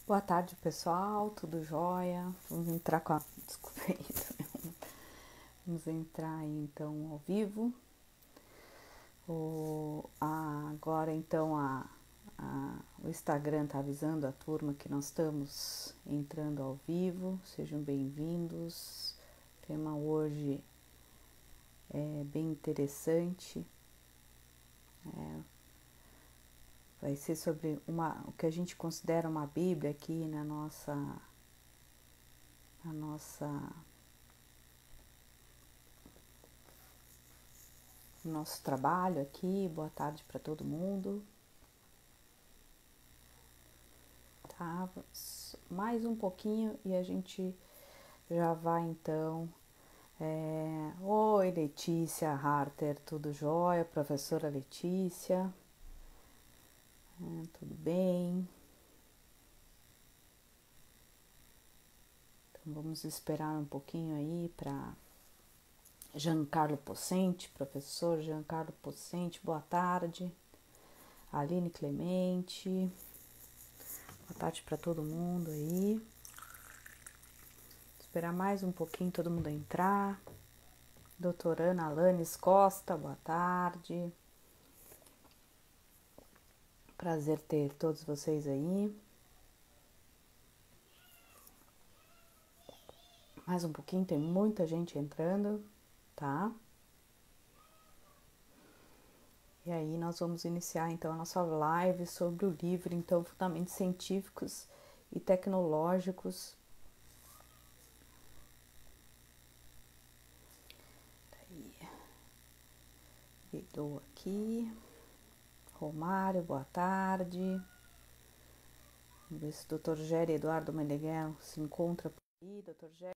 Boa tarde, pessoal, tudo jóia? Vamos entrar com a... Desculpa aí. Vamos entrar aí, então, ao vivo. Agora, então, o Instagram está avisando a turma que nós estamos entrando ao vivo. Sejam bem-vindos. O tema hoje é bem interessante. Vai ser sobre o que a gente considera uma Bíblia aqui no nosso trabalho aqui. Boa tarde para todo mundo. Tá? Mais um pouquinho e a gente já vai então. Oi, Letícia Harter, tudo jóia? Professora Letícia, tudo bem? Então vamos esperar um pouquinho aí para Giancarlo Possente, professor Giancarlo Possente, boa tarde. Aline Clemente, boa tarde para todo mundo aí. Esperar mais um pouquinho todo mundo entrar. Doutora Ana Alanes Costa, boa tarde. Prazer ter todos vocês aí. Mais um pouquinho, tem muita gente entrando, tá? E aí nós vamos iniciar então a nossa live sobre o livro, então, Fundamentos Científicos e Tecnológicos. Guidou aqui. Romário, boa tarde. Vamos ver se o Dr. Géry Eduardo Meneghel se encontra por aí. Dr. Géry.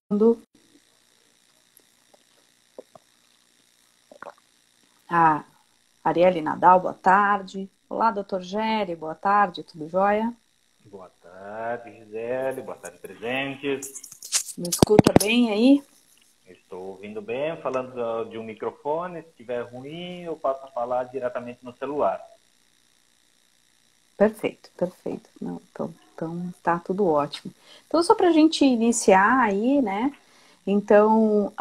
Arielle Nadal, boa tarde. Olá, Dr. Géry, boa tarde, tudo jóia? Boa tarde, Gisele, boa tarde, presentes. Me escuta bem aí? Estou ouvindo bem, falando de um microfone. Se estiver ruim, eu passo a falar diretamente no celular. Perfeito, perfeito. Não, então tá tudo ótimo. Então, só para a gente iniciar aí, né? Então,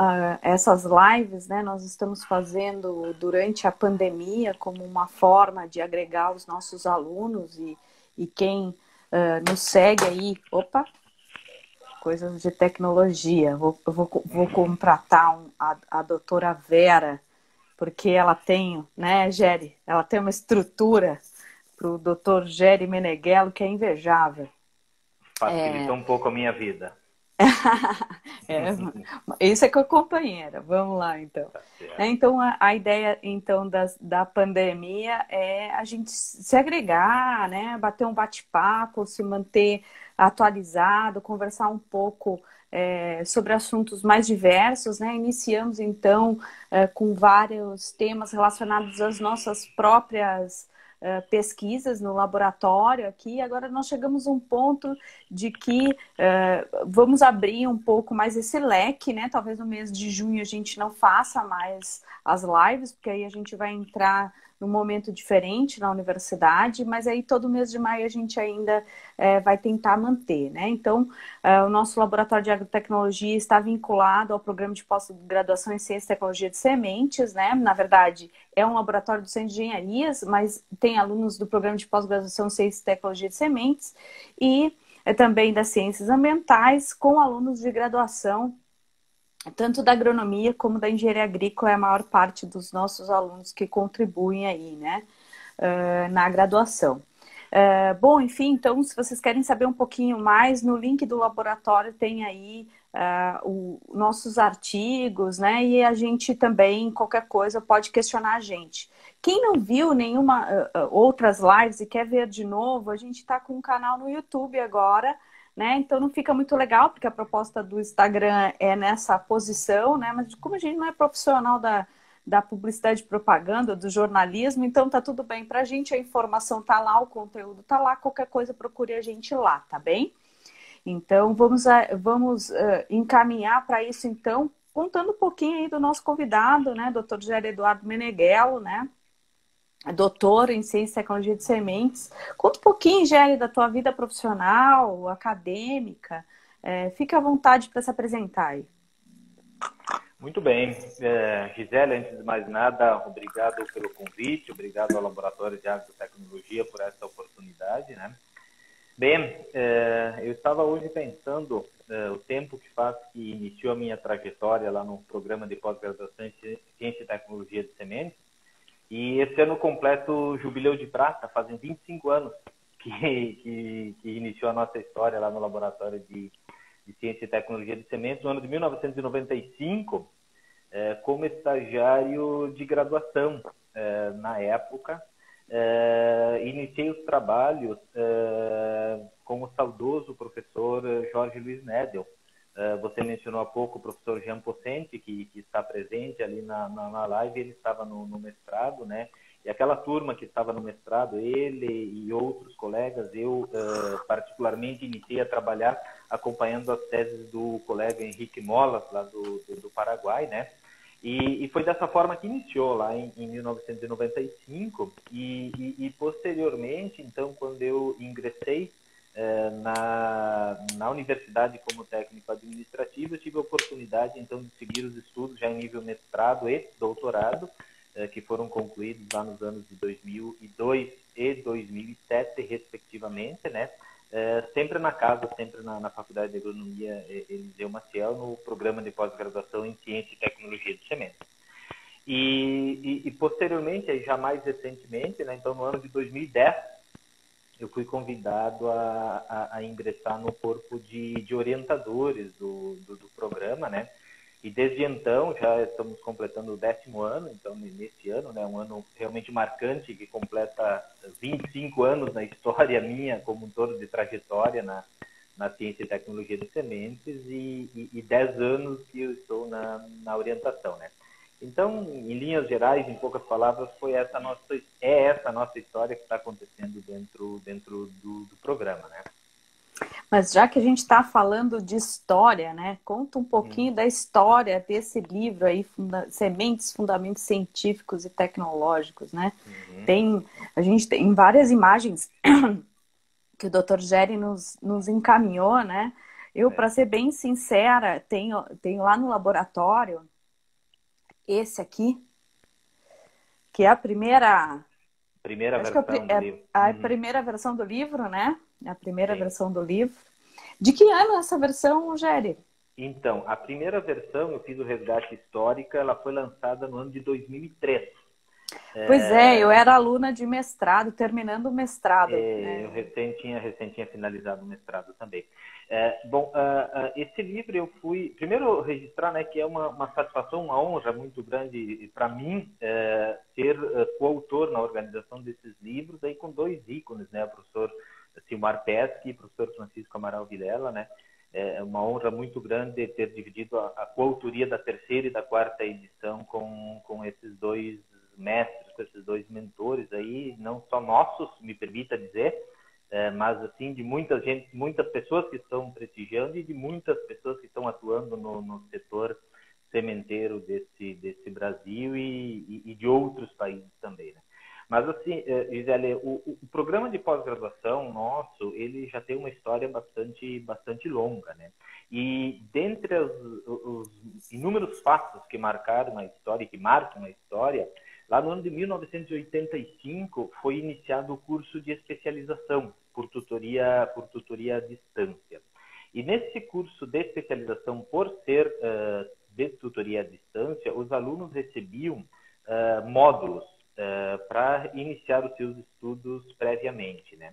essas lives, né, nós estamos fazendo durante a pandemia como uma forma de agregar os nossos alunos e quem nos segue aí. Opa! Coisas de tecnologia. Vou contratar a doutora Vera, porque ela tem, né, Géry? Ela tem uma estrutura para o doutor Géry Meneghello que é invejável. Facilita um pouco a minha vida. Isso é com a companheira. Vamos lá, então. Tá certo. Então, a ideia então da pandemia é a gente se agregar, né? Bater um bate-papo, se manter atualizado, conversar um pouco sobre assuntos mais diversos, né? Iniciamos, então, com vários temas relacionados às nossas próprias pesquisas no laboratório aqui. Agora nós chegamos a um ponto de que vamos abrir um pouco mais esse leque, né? Talvez no mês de junho a gente não faça mais as lives, porque aí a gente vai entrar num momento diferente na universidade, mas aí todo mês de maio a gente ainda vai tentar manter, né? Então, o nosso laboratório de agrotecnologia está vinculado ao programa de pós-graduação em Ciência e Tecnologia de Sementes, né? Na verdade, é um laboratório do Centro de Engenharias, mas tem alunos do programa de pós-graduação em Ciência e Tecnologia de Sementes e também das ciências ambientais, com alunos de graduação, tanto da agronomia como da engenharia agrícola, é a maior parte dos nossos alunos que contribuem aí, né, na graduação. Bom, enfim, então, se vocês querem saber um pouquinho mais, no link do laboratório tem aí nossos artigos, né, e a gente também, qualquer coisa, pode questionar a gente. Quem não viu nenhuma outras lives e quer ver de novo, a gente está com um canal no YouTube agora, né? Então não fica muito legal, porque a proposta do Instagram é nessa posição, né? Mas como a gente não é profissional da publicidade e propaganda, do jornalismo, então tá tudo bem pra gente, a informação tá lá, o conteúdo tá lá, qualquer coisa procure a gente lá, tá bem? Então vamos encaminhar para isso, então, contando um pouquinho aí do nosso convidado, né? Dr. Géry Eduardo Meneghello, né? doutor em Ciência e Tecnologia de Sementes. Conta um pouquinho, Géry, da tua vida profissional, acadêmica. Fica à vontade para se apresentar aí. Muito bem. Gisele, antes de mais nada, obrigado pelo convite, obrigado ao Laboratório de Agrotecnologia por essa oportunidade, né? Bem, eu estava hoje pensando o tempo que faz que iniciou a minha trajetória lá no programa de pós-graduação em Ciência e Tecnologia de Sementes, e esse ano completo o Jubileu de Prata, fazem 25 anos que iniciou a nossa história lá no Laboratório de Ciência e Tecnologia de Sementes, no ano de 1995, como estagiário de graduação. Na época, iniciei os trabalhos com o saudoso professor Jorge Luiz Nedel. Você mencionou há pouco o professor Jean Pocente, que está presente ali na live. Ele estava no mestrado, né? E aquela turma que estava no mestrado, ele e outros colegas, eu particularmente iniciei a trabalhar acompanhando as teses do colega Henrique Molas, lá do Paraguai, né? E foi dessa forma que iniciou lá em 1995 e posteriormente, então, quando eu ingressei na universidade como técnico administrativo, eu tive a oportunidade, então, de seguir os estudos já em nível mestrado e doutorado, que foram concluídos lá nos anos de 2002 e 2007, respectivamente, né? Sempre na casa, sempre na Faculdade de Agronomia Eliseu Maciel, no programa de pós-graduação em Ciência e Tecnologia de Sementes. E posteriormente, aí já mais recentemente, né, então no ano de 2010, eu fui convidado a ingressar no corpo de orientadores do programa, né? E desde então, já estamos completando o 10º ano, então nesse ano, né, um ano realmente marcante, que completa 25 anos na história minha como um todo de trajetória na Ciência e Tecnologia de Sementes e 10 anos que eu estou na orientação, né? Então, em linhas gerais, em poucas palavras, essa a nossa história que está acontecendo dentro do programa, né? Mas já que a gente está falando de história, né? Conta um pouquinho da história desse livro aí, Sementes, Fundamentos Científicos e Tecnológicos, né? A gente tem várias imagens que o Dr. Géry nos encaminhou, né? Eu, para ser bem sincera, tenho lá no laboratório esse aqui, que é a primeira versão do livro. A primeira versão do livro, né? A primeira Sim. versão do livro. De que ano é essa versão, Géry? Então, a primeira versão, eu fiz o resgate histórico, ela foi lançada no ano de 2003. Pois eu era aluna de mestrado, terminando o mestrado. Eu recém tinha finalizado o mestrado também. Esse livro eu fui... Primeiro, registrar, né, que é uma satisfação, uma honra muito grande para mim ser coautor na organização desses livros, aí com 2 ícones, né, o professor Silmar Pesce e o professor Francisco Amaral Vilela, né? É uma honra muito grande ter dividido a coautoria da 3ª e da 4ª edição com esses 2 mestres, com esses 2 mentores aí, não só nossos, me permita dizer, mas assim de muitas pessoas que estão prestigiando e de muitas pessoas que estão atuando no setor sementeiro desse Brasil e de outros países também, né? Mas assim, Gisele, o programa de pós-graduação nosso, ele já tem uma história bastante longa, né? E dentre os inúmeros fatos que marcaram a história, que marcam a história, lá no ano de 1985 foi iniciado o curso de especialização por tutoria à distância. E nesse curso de especialização, por ser de tutoria à distância, os alunos recebiam módulos para iniciar os seus estudos previamente, né?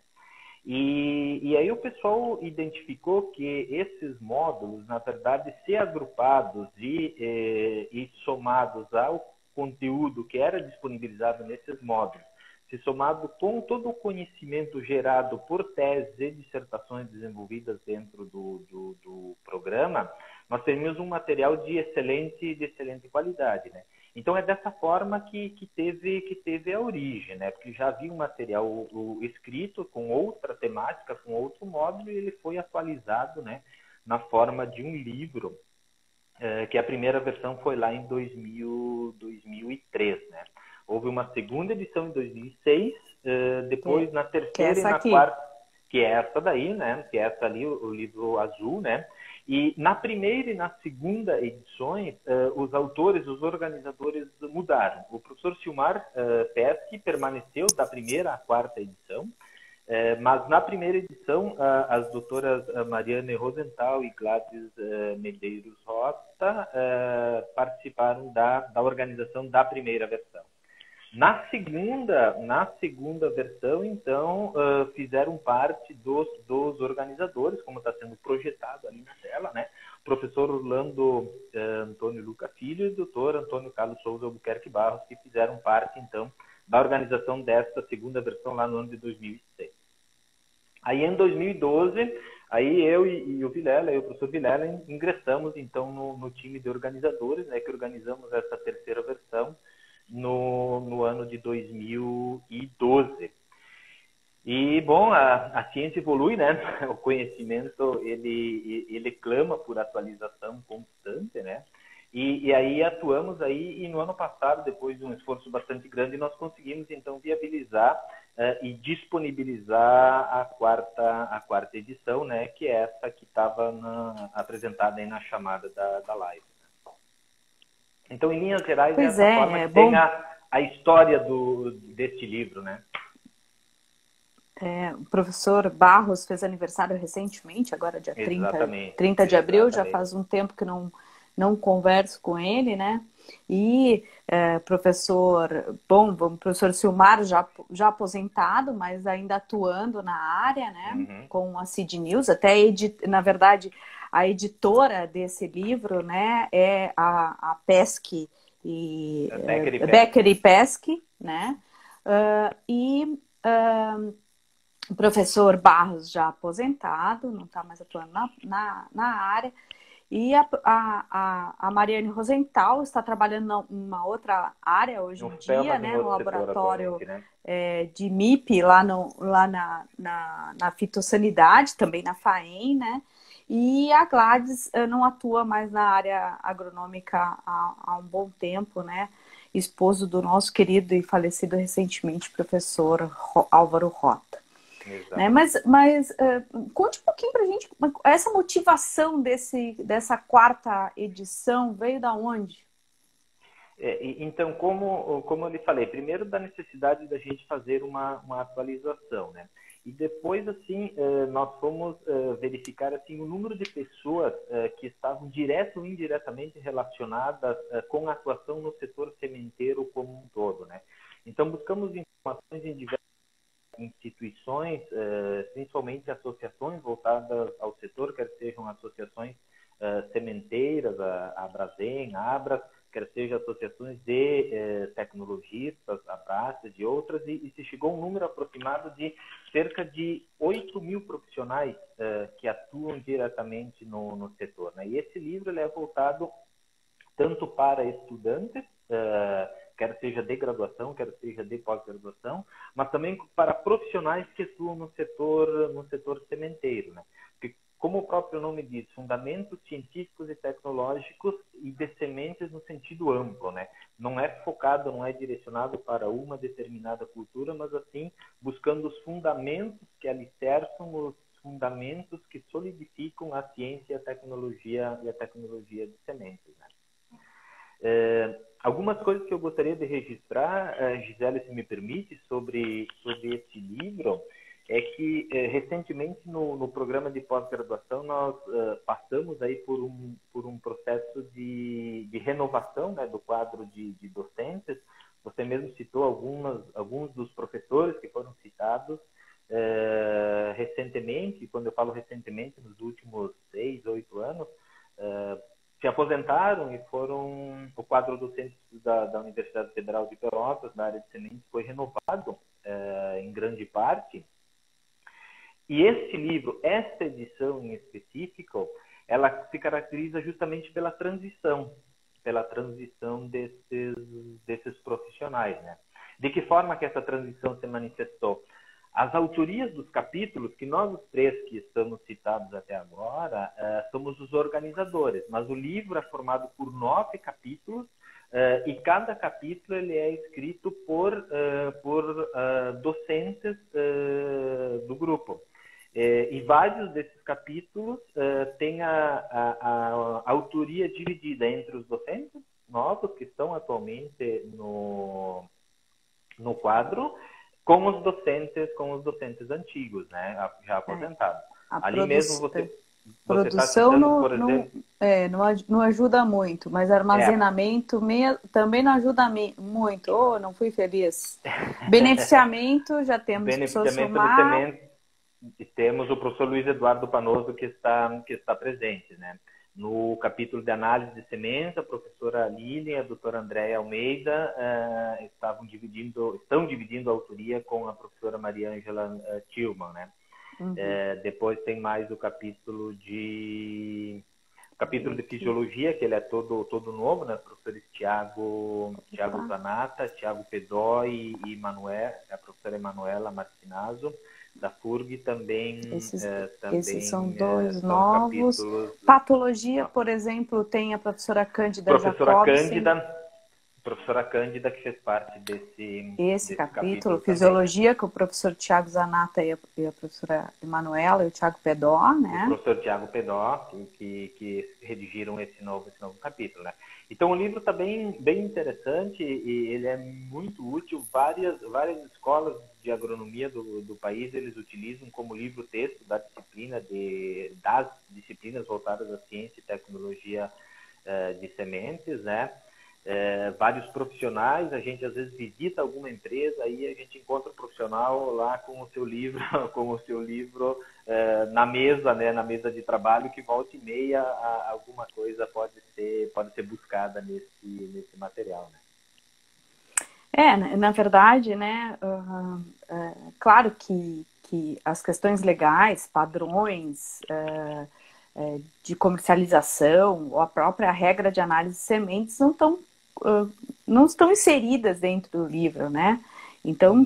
E aí o pessoal identificou que esses módulos, na verdade, se agrupados e somados ao conteúdo que era disponibilizado nesses módulos, se somado com todo o conhecimento gerado por teses e dissertações desenvolvidas dentro do programa, nós teríamos um material de excelente qualidade, né? Então é dessa forma que teve a origem, né? Porque já havia um material escrito com outra temática, com outro módulo, e ele foi atualizado, né, na forma de um livro, que a primeira versão foi lá em 2003, né? Houve uma segunda edição em 2006, depois na terceira e na aqui. quarta, que é essa daí, né? Que é essa ali, o livro azul, né? E na primeira e na segunda edições, os autores, os organizadores mudaram. O professor Silmar Pesce permaneceu da primeira à quarta edição, mas na primeira edição, as doutoras Mariane Rosenthal e Gladys Medeiros Rota participaram da organização da primeira versão. Na segunda versão, então, fizeram parte dos organizadores, como está sendo projetado ali na tela, né? O professor Orlando Antônio Luca Filho e o doutor Antônio Carlos Souza Albuquerque Barros, que fizeram parte, então, da organização desta segunda versão lá no ano de 2006. Aí, em 2012, aí eu e o Vilela, o professor Vilela, ingressamos, então, no time de organizadores, né, que organizamos essa terceira versão no ano de 2012. E, bom, a ciência evolui, né? O conhecimento, ele clama por atualização constante, né? E aí atuamos aí, e no ano passado, depois de um esforço bastante grande, nós conseguimos, então, viabilizar e disponibilizar a quarta edição, né? Que é essa que estava apresentada aí na chamada da live. Então, em linhas gerais, Pois dessa forma que tem a história deste livro, né? O professor Barros fez aniversário recentemente, agora dia 30 de abril, já faz um tempo que não converso com ele, né? E professor Silmar já aposentado, mas ainda atuando na área, né? Com a CID News, até na verdade a editora desse livro, né? É a Pesce e Becker e Pesce, né? O professor Barros já aposentado, não está mais atuando na área. E a Mariane Rosenthal está trabalhando numa outra área hoje em dia, né, no laboratório de MIP, lá na fitossanidade, também na FAEM, né? E a Gladys não atua mais na área agronômica há um bom tempo, né? Esposo do nosso querido e falecido recentemente professor Álvaro Rota. Né? Mas conte um pouquinho pra gente, essa motivação dessa quarta edição veio da onde? Então, como eu lhe falei, primeiro da necessidade da gente fazer uma atualização, né? E depois, assim, nós fomos verificar assim, o número de pessoas que estavam direto ou indiretamente relacionadas com a atuação no setor sementeiro como um todo, né? Então, buscamos informações em diversas instituições, principalmente associações voltadas ao setor, quer sejam associações sementeiras, a Abrazen, a Abras, quer sejam associações de tecnologistas, a Brasas e outras, e se chegou a um número aproximado de cerca de 8.000 profissionais que atuam diretamente no setor, né? E esse livro ele é voltado tanto para estudantes, quer seja de graduação, quer seja de pós-graduação, mas também para profissionais que atuam no setor sementeiro, né? Porque, como o próprio nome diz, fundamentos científicos e tecnológicos e de sementes no sentido amplo, né? Não é focado, não é direcionado para uma determinada cultura, mas assim, buscando os fundamentos que alicerçam os fundamentos que solidificam a ciência e a tecnologia de sementes, né? Algumas coisas que eu gostaria de registrar, Gisele, se me permite, sobre esse livro, é que recentemente no programa de pós-graduação nós passamos aí por um processo de renovação, né, do quadro de docentes. Você mesmo citou alguns dos professores que foram citados recentemente. Quando eu falo recentemente, nos últimos 6, 8 anos, se aposentaram e foram... O quadro docente da Universidade Federal de Pelotas, na área de sementes, foi renovado em grande parte. E este livro, esta edição em específico, ela se caracteriza justamente pela transição desses profissionais, né? De que forma que essa transição se manifestou? As autorias dos capítulos, que nós os três que estamos citados até agora, somos os organizadores, mas o livro é formado por 9 capítulos, e cada capítulo ele é escrito por docentes do grupo. E vários desses capítulos têm a autoria dividida entre os docentes novos que estão atualmente no quadro, com os docentes antigos, né, já aposentados. Ali mesmo você está citando, por exemplo... não ajuda muito, mas armazenamento também não ajuda muito. Oh, não fui feliz. Beneficiamento, já temos beneficiamento de sementes, e temos o professor Luiz Eduardo Panoso que está presente, né? No capítulo de análise de sementes, a professora Lilian e a doutora Andréia Almeida estão dividindo a autoria com a professora Maria Ângela Tillman, né? Uhum. Depois tem mais o capítulo de fisiologia, que ele é todo novo, né? Professores Tiago Zanata, Tiago Pedó e a professora Emanuela Martinazzo, da FURG, também. Esses são dois novos. Patologia, por exemplo, tem a professora Cândida Jacobsen. Professora Cândida, que fez parte desse capítulo. Fisiologia, com o professor Tiago Zanata e a professora Emanuela e o Tiago Pedó, né? O professor Tiago Pedó, que redigiram esse novo capítulo, né? Então, o livro está bem interessante e ele é muito útil. Várias escolas de agronomia do país, eles utilizam como livro-texto das disciplinas voltadas à ciência e tecnologia de sementes, né? Vários profissionais, a gente às vezes visita alguma empresa, aí a gente encontra um profissional lá com o seu livro, na mesa, né, na mesa de trabalho, que volta e meia alguma coisa pode ser buscada nesse material, né? Na verdade, né, claro que as questões legais, padrões de comercialização, ou a própria regra de análise de sementes não estão inseridas dentro do livro, né? Então,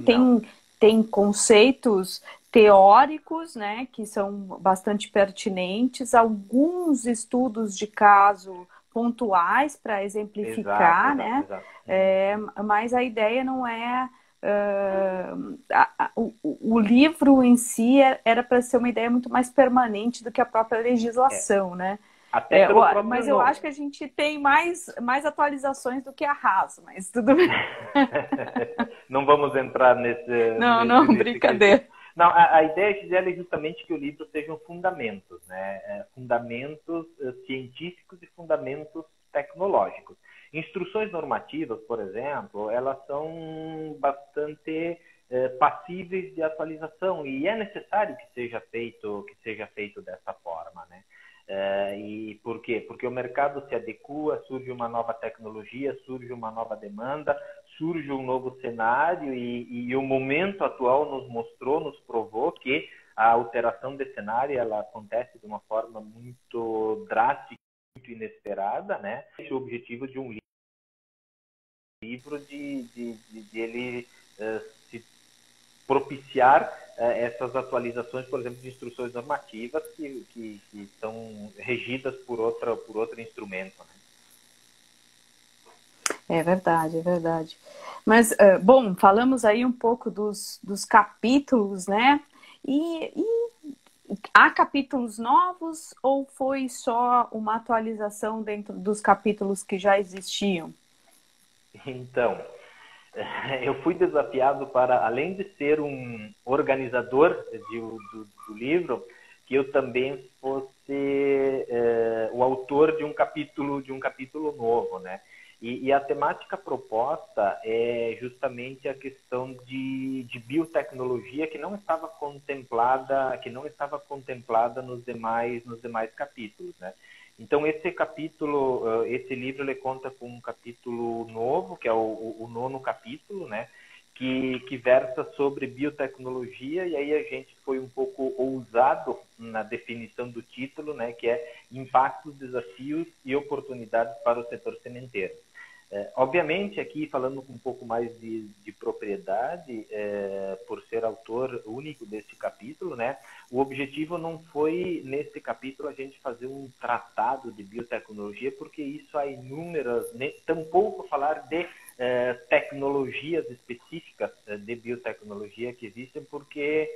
tem conceitos teóricos, né, que são bastante pertinentes, alguns estudos de caso pontuais para exemplificar, né? Exato. Mas a ideia não é... o livro em si era para ser uma ideia muito mais permanente do que a própria legislação, né? Mas eu acho que a gente tem mais atualizações do que a Haas, mas tudo bem. Não vamos entrar nesse... Não, brincadeira. Não, a ideia é justamente que o livro sejam fundamentos, né? Fundamentos científicos e fundamentos tecnológicos. Instruções normativas, por exemplo, elas são bastante passíveis de atualização e é necessário que seja feito dessa forma, né? E por quê? Porque o mercado se adequa, surge uma nova tecnologia, surge uma nova demanda, surge um novo cenário e o momento atual nos provou que a alteração desse cenário ela acontece de uma forma muito drástica, muito inesperada, né? Esse é o objetivo de um livro de ele se propiciar essas atualizações, por exemplo, de instruções normativas que são regidas por outro instrumento, né? É verdade. Mas, bom, falamos aí um pouco dos capítulos, né? E há capítulos novos ou foi só uma atualização dentro dos capítulos que já existiam? Então, eu fui desafiado para, além de ser um organizador do livro, que eu também fosse o autor de um capítulo novo, né? E a temática proposta é justamente a questão de biotecnologia que não estava contemplada nos demais capítulos, né? Então, esse livro ele conta com um capítulo novo, que é o 9º capítulo, né? Que versa sobre biotecnologia, e aí a gente foi um pouco ousado na definição do título, né? Que é Impactos, Desafios e Oportunidades para o Setor Sementeiro. Obviamente, aqui falando com um pouco mais de propriedade, por ser autor único deste capítulo, né? o objetivo não foi, nesse capítulo, a gente fazer um tratado de biotecnologia, porque isso há inúmeras, tampouco falar de tecnologias específicas de biotecnologia que existem, porque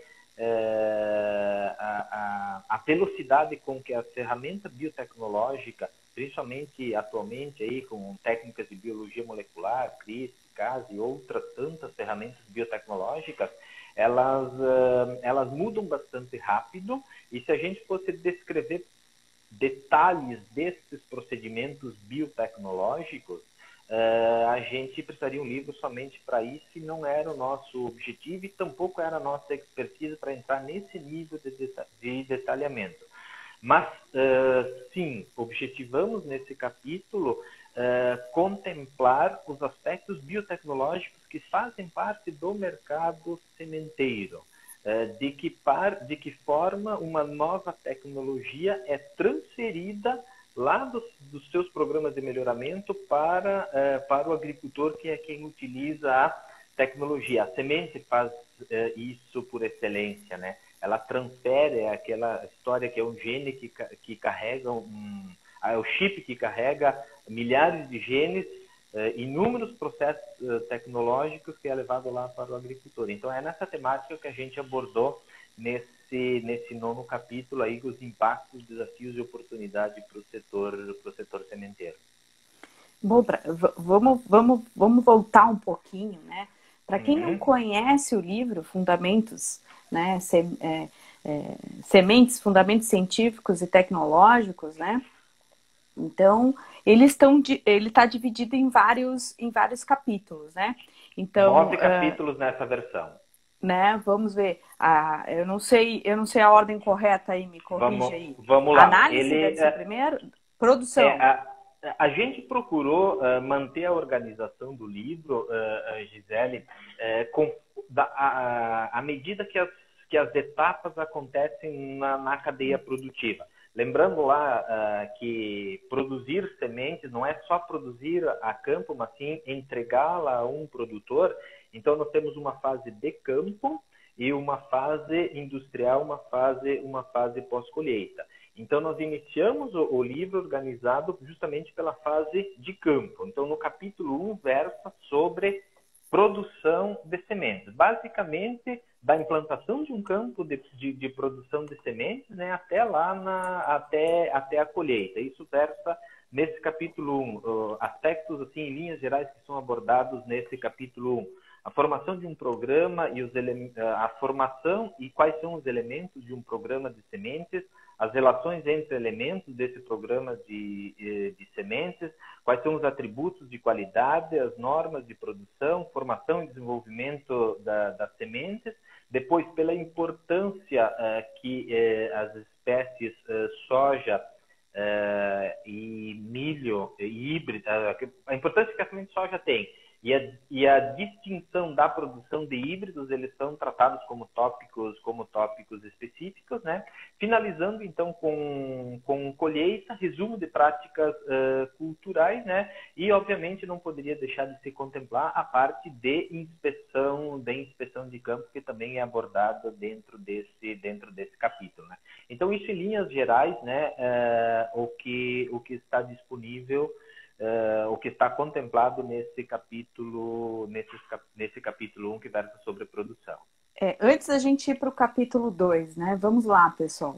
a velocidade com que a ferramenta biotecnológica, principalmente atualmente aí com técnicas de biologia molecular, CRISPR, Cas e outras tantas ferramentas biotecnológicas, elas mudam bastante rápido, e se a gente fosse descrever detalhes desses procedimentos biotecnológicos, a gente precisaria um livro somente para isso, e não era o nosso objetivo e tampouco era a nossa expertise para entrar nesse nível de detalhamento. Mas, sim, objetivamos nesse capítulo contemplar os aspectos biotecnológicos que fazem parte do mercado sementeiro. De que forma uma nova tecnologia é transferida lá dos seus programas de melhoramento para o agricultor, que é quem utiliza a tecnologia. A semente faz isso por excelência, né? Ela transfere aquela história que é um gene que carrega é o chip que carrega milhares de genes, inúmeros processos tecnológicos que é levado lá para o agricultor. Então é nessa temática que a gente abordou nesse 9º capítulo aí, os impactos, desafios e oportunidades para o setor sementeiro. Bom, vamos voltar um pouquinho, né? Para quem não conhece o livro Fundamentos, né? Sementes, Fundamentos Científicos e Tecnológicos, né? Então, ele está dividido em vários capítulos, né? Então, 9 capítulos nessa versão. Né? Vamos ver. Eu não sei a ordem correta aí, me corrige aí. Vamos lá. Análise deve ser primeiro? Produção. A gente procurou manter a organização do livro, Gisele, à medida que as etapas acontecem na cadeia produtiva. Lembrando lá que produzir sementes não é só produzir a campo, mas sim entregá-la a um produtor. Então, nós temos uma fase de campo e uma fase industrial, uma fase pós-colheita. Então, nós iniciamos o livro organizado justamente pela fase de campo. Então, no capítulo 1, versa sobre produção de sementes. Basicamente, da implantação de um campo de produção de sementes, né, até até a colheita. Isso versa nesse capítulo 1. Aspectos, assim, em linhas gerais, que são abordados nesse capítulo 1. A formação de um programa e a formação e quais são os elementos de um programa de sementes, as relações entre elementos desse programa de sementes, quais são os atributos de qualidade, as normas de produção, formação e desenvolvimento das sementes, depois pela importância que as espécies soja e milho e híbrido, a importância que a semente de soja tem, e a distinção da produção de híbridos, eles são tratados como tópicos específicos, né? Finalizando, então, com colheita, resumo de práticas culturais, né? E, obviamente, não poderia deixar de se contemplar a parte de inspeção de campo, que também é abordada dentro desse capítulo, né? Então, isso em linhas gerais, né? O que está disponível, o que está contemplado nesse capítulo 1, que versa sobre produção. Antes da gente ir para o capítulo 2, né? Vamos lá, pessoal.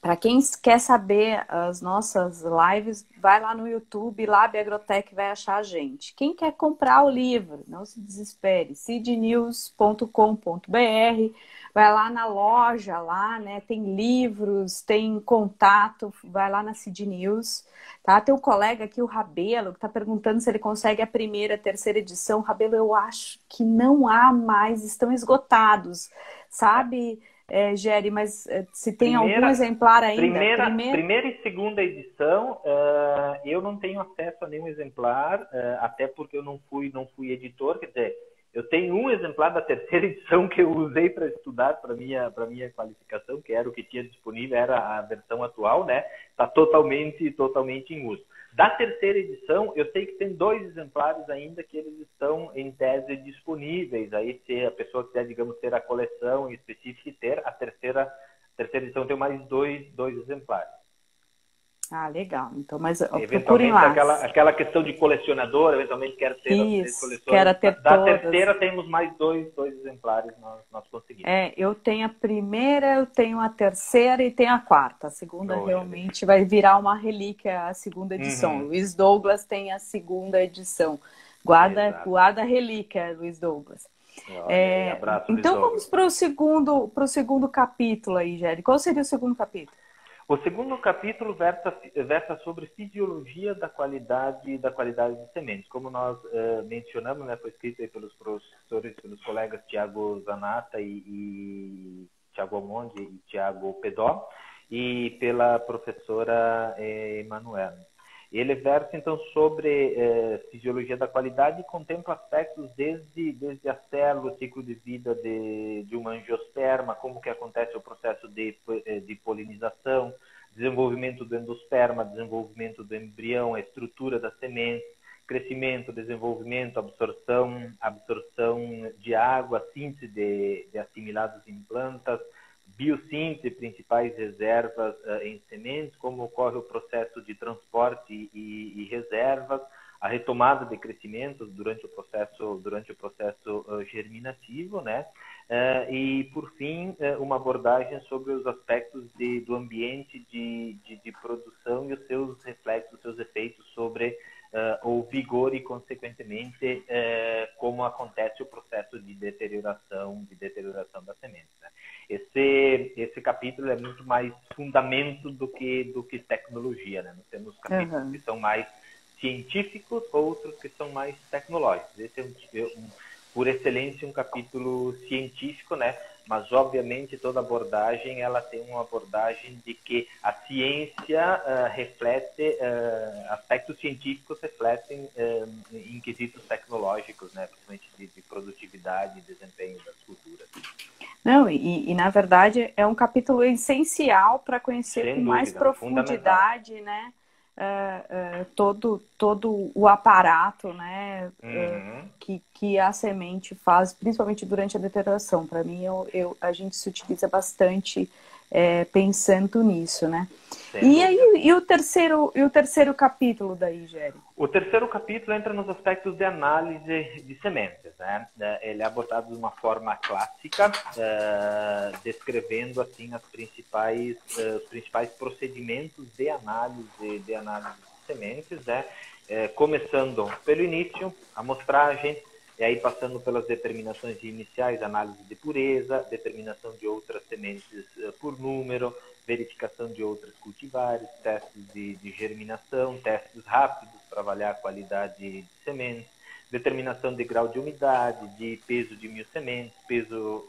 Para quem quer saber as nossas lives, vai lá no YouTube, Lab Agrotech, vai achar a gente. Quem quer comprar o livro, não se desespere, seednews.com.br, vai lá na loja, lá, né? Tem livros, tem contato, vai lá na Seed News, tá? Tem um colega aqui, o Rabelo, que está perguntando se ele consegue a primeira, terceira edição. Rabelo, eu acho que não há mais, estão esgotados, sabe, Geri, mas se tem algum exemplar ainda? Primeira e segunda edição, eu não tenho acesso a nenhum exemplar, até porque eu não fui editor, quer dizer, eu tenho um exemplar da terceira edição que eu usei para estudar para minha qualificação, que era o que tinha disponível, era a versão atual, né? Está totalmente em uso. Da terceira edição, eu sei que tem 2 exemplares ainda que eles estão em tese disponíveis. Aí, se a pessoa quiser, digamos, ter a coleção específica e ter, a terceira edição tem mais dois exemplares. Ah, legal. Então, mas procurem Eventualmente, lá. aquela questão de colecionador, eventualmente quer ter as 3 Isso, coleções. quero ter Da todas. terceira, temos mais dois exemplares, nós conseguimos. Eu tenho a primeira, eu tenho a terceira e tenho a quarta. A segunda Poxa, realmente vai virar uma relíquia, a segunda edição. Uhum. Luiz Douglas tem a segunda edição. Guarda a relíquia, Luiz Douglas. Olha, abraço, Luiz Então Douglas. vamos para o segundo capítulo aí, Géry. Qual seria o segundo capítulo? O segundo capítulo versa sobre fisiologia da qualidade de sementes. Como nós mencionamos, né, foi escrito aí pelos professores, pelos colegas Tiago Zanata e Tiago Almonde e Tiago Pedó, e pela professora Emanuela. Ele versa, então, sobre fisiologia da qualidade e contempla aspectos desde a célula, o ciclo de vida de uma angiosperma, como que acontece o processo de polinização, desenvolvimento do endosperma, desenvolvimento do embrião, a estrutura da semente, crescimento, desenvolvimento, absorção de água, síntese de assimilados em plantas, biossíntese, principais reservas em sementes, como ocorre o processo de transporte e reservas, a retomada de crescimento durante o processo germinativo, né? E, por fim, uma abordagem sobre os aspectos do ambiente de produção e os seus reflexos, os seus efeitos sobre o vigor e, consequentemente, como acontece o processo de deterioração da semente, né? Esse capítulo é muito mais fundamento do que tecnologia, né? Nós temos capítulos que são mais científicos, outros que são mais tecnológicos. Esse é por excelência um capítulo científico, né? Mas obviamente toda abordagem ela tem uma abordagem de que a ciência reflete aspectos científicos refletem em quesitos tecnológicos, né? Principalmente de produtividade e desempenho das culturas. Não, e na verdade é um capítulo essencial para conhecer Sem com dúvida, mais profundidade, né, todo o aparato, né, que a semente faz, principalmente durante a deterioração. Para mim, a gente se utiliza bastante pensando nisso, né? E o terceiro capítulo daí, Géry? O terceiro capítulo entra nos aspectos de análise de sementes, né? Ele é abordado de uma forma clássica, descrevendo assim os principais procedimentos de análise de sementes, né? Começando pelo início, amostragem, e aí passando pelas determinações iniciais, análise de pureza, determinação de outras sementes por número, verificação de outras cultivares, testes de germinação, testes rápidos para avaliar a qualidade de sementes, determinação de grau de umidade, de peso de 1000 sementes, peso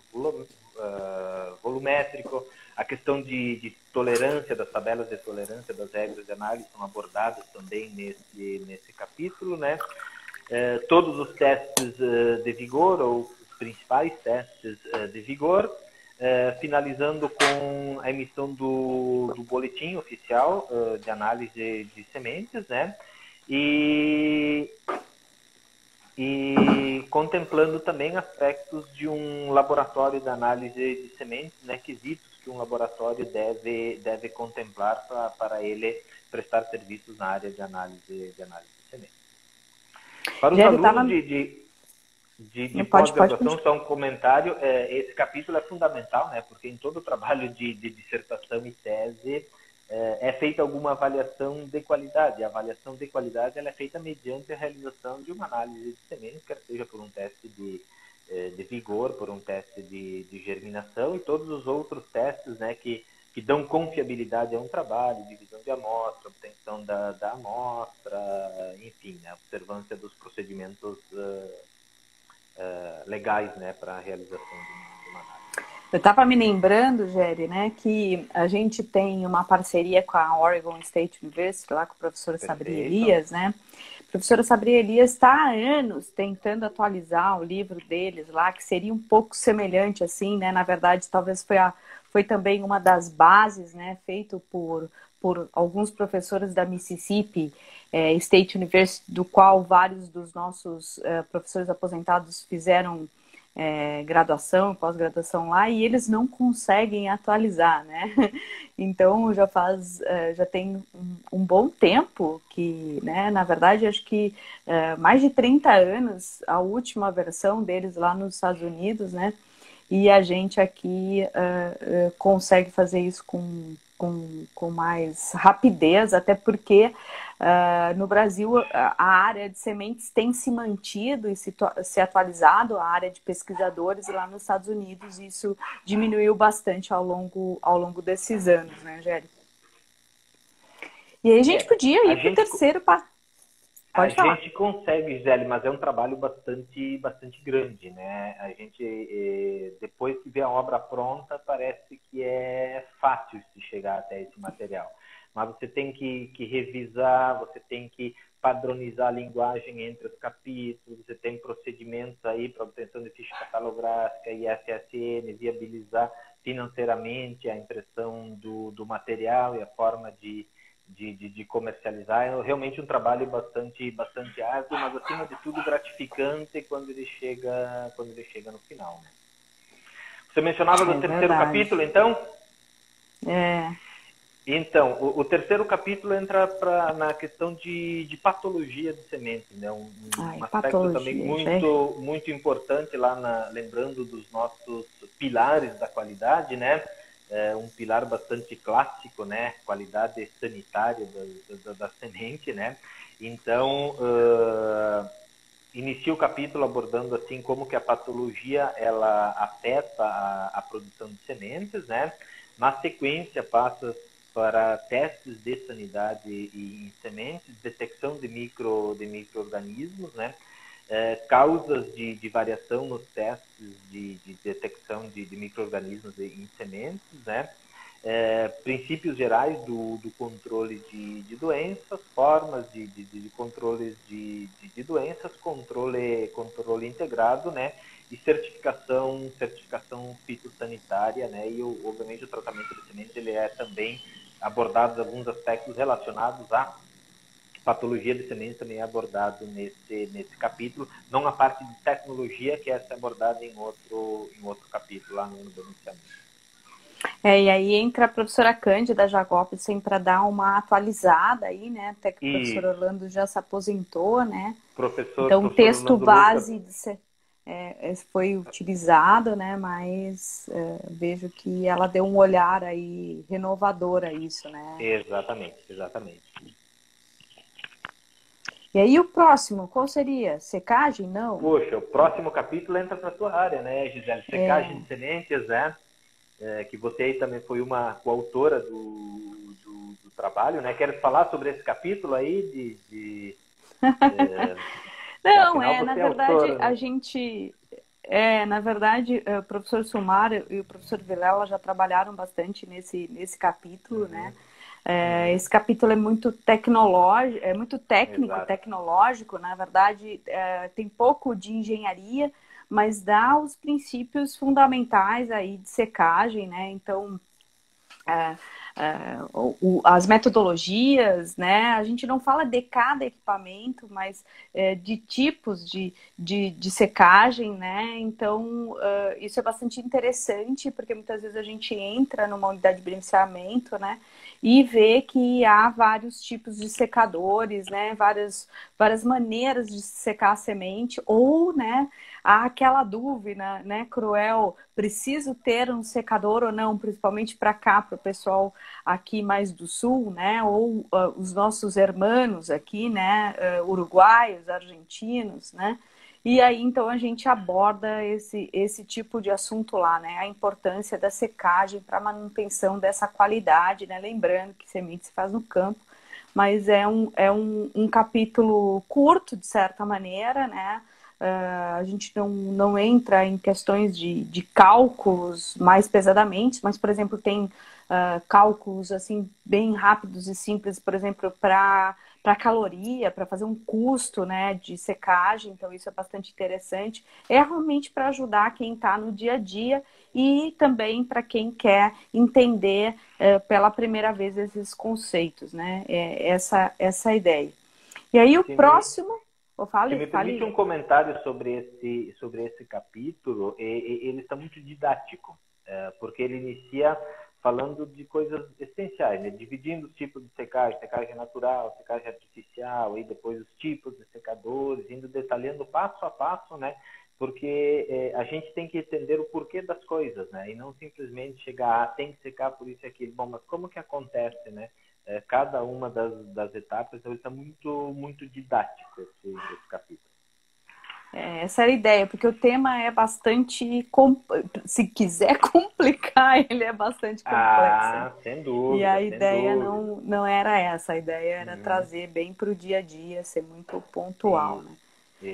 volumétrico, a questão de tolerância, das tabelas de tolerância, das regras de análise são abordadas também nesse capítulo, né? Todos os testes de vigor, ou os principais testes de vigor, finalizando com a emissão do boletim oficial de análise de sementes, né? E contemplando também aspectos de um laboratório de análise de sementes, né? Quesitos que um laboratório deve contemplar para ele prestar serviços na área de análise de sementes. Para os alunos de pós-graduação, só um comentário, esse capítulo é fundamental, né? Porque em todo o trabalho de dissertação e tese é feita alguma avaliação de qualidade. A avaliação de qualidade ela é feita mediante a realização de uma análise de sementes, quer seja por um teste de vigor, por um teste de germinação e todos os outros testes, né, que dão confiabilidade a um trabalho, divisão de amostra, obtenção da amostra, enfim, né, observância dos procedimentos legais, né, para a realização de uma análise. Eu estava me lembrando, Géry, né, que a gente tem uma parceria com a Oregon State University, lá com a professora Sabri Elias, né? A professora Sabri Elias está há anos tentando atualizar o livro deles lá, que seria um pouco semelhante, assim, né? Na verdade, talvez foi também uma das bases, né, feito por alguns professores da Mississippi, State University, do qual vários dos nossos professores aposentados fizeram graduação, pós-graduação lá, e eles não conseguem atualizar, né? Então já tem um bom tempo que, né, na verdade, acho que mais de 30 anos, a última versão deles lá nos Estados Unidos, né? E a gente aqui consegue fazer isso com mais rapidez, até porque no Brasil a área de sementes tem se mantido e se atualizado, a área de pesquisadores, e lá nos Estados Unidos isso diminuiu bastante ao longo desses anos, né, Gério? E aí a gente podia ir para o terceiro passo. A gente consegue, Gisele, mas é um trabalho bastante grande, né? A gente, depois que vê a obra pronta, parece que é fácil se chegar até esse material. Mas você tem que revisar, você tem que padronizar a linguagem entre os capítulos, você tem procedimentos aí para obtenção de ficha catalográfica, ISSN, viabilizar financeiramente a impressão do material e a forma de comercializar. É realmente um trabalho bastante árduo, mas acima de tudo gratificante quando ele chega no final, né? Você mencionava do terceiro capítulo, então? Então, o terceiro capítulo entra na questão de patologia de semente, né? Um aspecto também muito importante lá, lembrando dos nossos pilares da qualidade, né? Um pilar bastante clássico, né? Qualidade sanitária da semente, né? Então, inicia o capítulo abordando assim como que a patologia ela afeta a produção de sementes, né? Na sequência passa para testes de sanidade em sementes, detecção de micro-organismos, né? Causas de variação nos testes de detecção de micro-organismos em sementes, né? Princípios gerais do controle de doenças, formas de controle de doenças, controle integrado, né? E certificação fitossanitária, né? E obviamente o tratamento de sementes ele é também abordado alguns aspectos relacionados à patologia de sementes também é abordado nesse capítulo, não a parte de tecnologia, que essa é abordada em outro capítulo, lá no beneficiamento. E aí entra a professora Cândida Jacobsen para dar uma atualizada aí, né? Até que o professor Orlando já se aposentou, né? Então o texto Orlando base foi utilizado, né? Mas vejo que ela deu um olhar aí renovador a isso, né? Exatamente. E aí o próximo, qual seria? Secagem? Não? Poxa, o próximo capítulo entra para a tua área, né, Gisele? Secagem de sementes, né? Que você aí também foi uma coautora do trabalho, né? Queres falar sobre esse capítulo aí Não, na verdade, autora, né? A gente... na verdade, o professor Sumar e o professor Vilela já trabalharam bastante nesse capítulo, né? Esse capítulo é muito tecnológico, é muito técnico, exato, tecnológico, na verdade, tem pouco de engenharia, mas dá os princípios fundamentais aí de secagem, né? Então, as metodologias, né? A gente não fala de cada equipamento, mas de tipos de secagem, né? Então, isso é bastante interessante, porque muitas vezes a gente entra numa unidade de beneficiamento, né? E vê que há vários tipos de secadores, né? Várias maneiras de secar a semente, ou, né? Há aquela dúvida, né, cruel, preciso ter um secador ou não, principalmente para cá, para o pessoal aqui mais do sul, né, ou os nossos irmãos aqui, né, uruguaios, argentinos, né, e aí então a gente aborda esse tipo de assunto lá, né, a importância da secagem para a manutenção dessa qualidade, né, lembrando que semente se faz no campo, mas é um capítulo curto, de certa maneira, né. A gente não entra em questões de cálculos mais pesadamente, mas, por exemplo, tem cálculos assim bem rápidos e simples, por exemplo, para caloria, para fazer um custo, né, de secagem, então isso é bastante interessante. É realmente para ajudar quem está no dia a dia e também para quem quer entender pela primeira vez esses conceitos, né? Essa é a ideia. E aí o Se me, próximo, se me permite um comentário sobre esse capítulo, ele está muito didático, porque ele inicia falando de coisas essenciais, né? Dividindo os tipos de secagem, secagem natural, secagem artificial, e depois os tipos de secadores, indo detalhando passo a passo, né? Porque a gente tem que entender o porquê das coisas, né? E não simplesmente chegar, tem que secar por isso e aquilo. Bom, mas como que acontece, né? Cada uma das etapas, então ele está muito didático esse capítulo. Essa era a ideia, porque o tema é bastante, se quiser complicar, ele é bastante complexo. Ah, sem E dúvida, a sem ideia dúvida. não era essa, a ideia era Uhum. trazer bem para o dia a dia, ser muito pontual, Isso, né?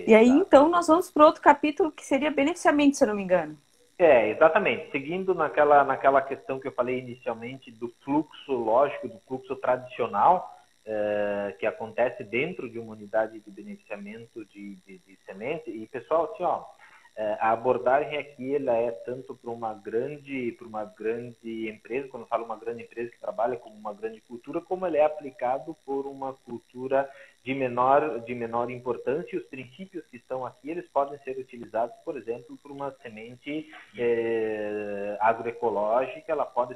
E aí, então, exato, nós exato. vamos para outro capítulo que seria beneficiamento, se eu não me engano. Exatamente. Seguindo naquela questão que eu falei inicialmente do fluxo lógico, do fluxo tradicional, que acontece dentro de uma unidade de beneficiamento de semente. E, pessoal, assim, ó, a abordagem aqui ela é tanto para uma grande empresa, quando eu falo uma grande empresa que trabalha com uma grande cultura, como ele é aplicado por uma cultura de menor importância. E os princípios que estão aqui, eles podem ser utilizados, por exemplo, por uma semente agroecológica, ela pode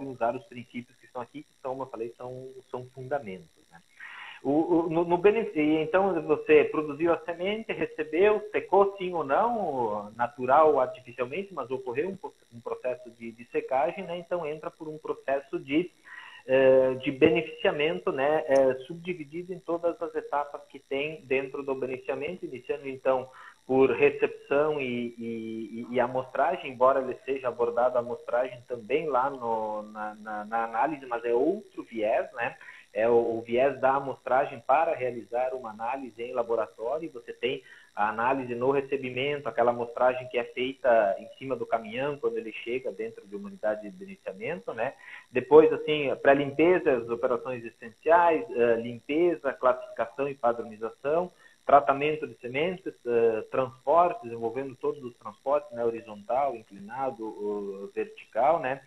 usar os princípios que estão aqui, que são, como eu falei, são fundamentos, né? Então, você produziu a semente, recebeu, secou sim ou não, natural ou artificialmente, mas ocorreu um processo de secagem, né? Então entra por um processo de beneficiamento, né? Subdividido em todas as etapas que tem dentro do beneficiamento, iniciando então por recepção e amostragem, embora ele seja abordado a amostragem também lá na análise, mas é outro viés, né? É o viés da amostragem para realizar uma análise em laboratório. Você tem a análise no recebimento, aquela amostragem que é feita em cima do caminhão quando ele chega dentro de uma unidade de beneficiamento, né? Depois, assim, pré-limpeza, as operações essenciais, limpeza, classificação e padronização, tratamento de sementes, transportes, envolvendo todos os transportes, né? Horizontal, inclinado, vertical, né?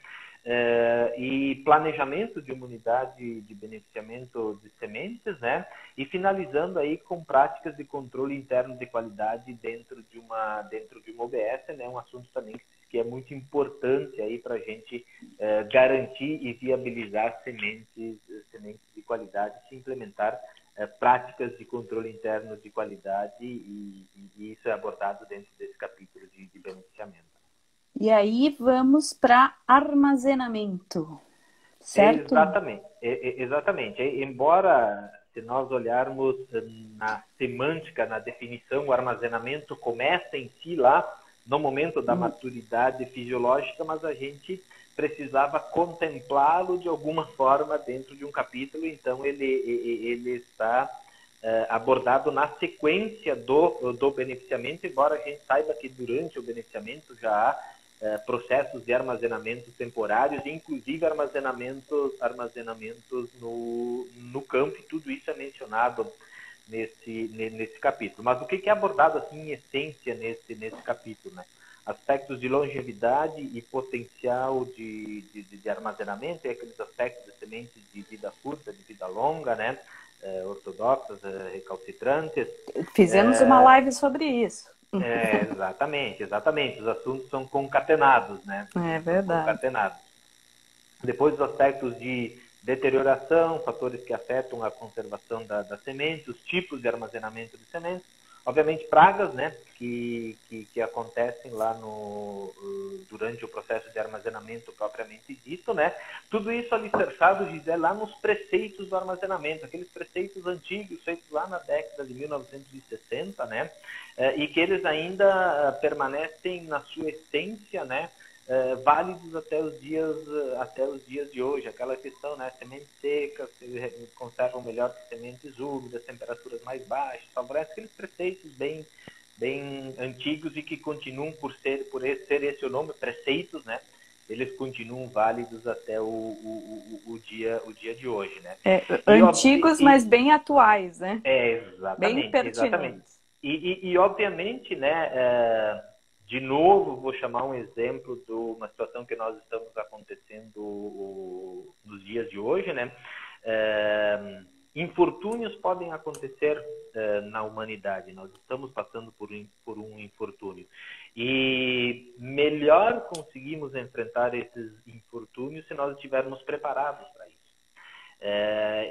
E planejamento de uma unidade de beneficiamento de sementes, né? E finalizando aí com práticas de controle interno de qualidade dentro de uma OBS, né? Um assunto também que é muito importante aí para a gente garantir e viabilizar sementes de qualidade, se implementar práticas de controle interno de qualidade e isso é abordado dentro desse capítulo de beneficiamento. E aí vamos para armazenamento, certo? Exatamente. Embora, se nós olharmos na semântica, na definição, o armazenamento começa em si lá no momento da maturidade fisiológica, mas a gente precisava contemplá-lo de alguma forma dentro de um capítulo, então ele está abordado na sequência do beneficiamento, embora a gente saiba que durante o beneficiamento já há processos de armazenamento temporários, inclusive armazenamentos no campo, e tudo isso é mencionado nesse capítulo. Mas o que é abordado assim em essência nesse capítulo, né? Aspectos de longevidade e potencial de armazenamento, e aqueles aspectos de sementes de vida curta, de vida longa, né? Ortodoxas, recalcitrantes. Fizemos uma live sobre isso. Exatamente. Os assuntos são concatenados, né? É São verdade. concatenados. Depois, os aspectos de deterioração, fatores que afetam a conservação da semente, os tipos de armazenamento de sementes, obviamente pragas, né, que acontecem lá durante o processo de armazenamento propriamente dito, né? Tudo isso alicerçado, Gisele, lá nos preceitos do armazenamento, aqueles preceitos antigos feitos lá na década de 1960, né? E que eles ainda permanecem na sua essência, né? Válidos até os dias de hoje. Aquela questão, né? Sementes secas se conservam melhor que sementes úmidas, temperaturas mais baixas, favorece aqueles preceitos bem antigos e que continuam por ser esse o nome, preceitos, né? Eles continuam válidos até o dia de hoje, né? Antigos, mas bem atuais, né? Bem Exatamente. pertinentes. E obviamente, né, de novo, vou chamar um exemplo de uma situação que nós estamos acontecendo nos dias de hoje, né? infortúnios podem acontecer na humanidade. Nós estamos passando por um infortúnio. E melhor conseguimos enfrentar esses infortúnios se nós estivermos preparados para isso.